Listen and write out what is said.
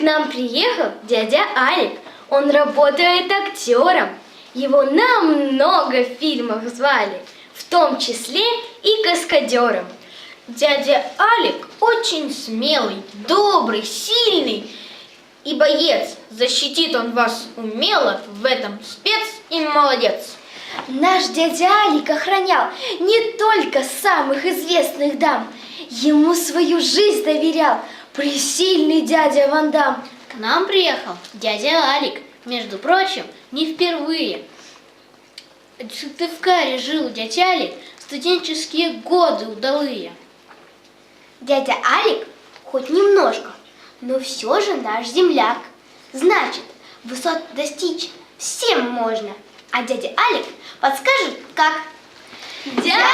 нам приехал дядя Алик. Он работает актером. Его на много фильмов звали, в том числе и каскадером. Дядя Алик очень смелый, добрый, сильный и боец. Защитит он вас умело, в этом спец и молодец. Наш дядя Алик охранял не только самых известных дам, ему свою жизнь доверял пресильный дядя Ван Дам. К нам приехал дядя Алик, между прочим, не впервые. В Сыктывкаре жил дядя Алик студенческие годы удалые. Дядя Алик хоть немножко, но все же наш земляк. Значит, высот достичь всем можно. А дядя Алик подскажет, как. Дядя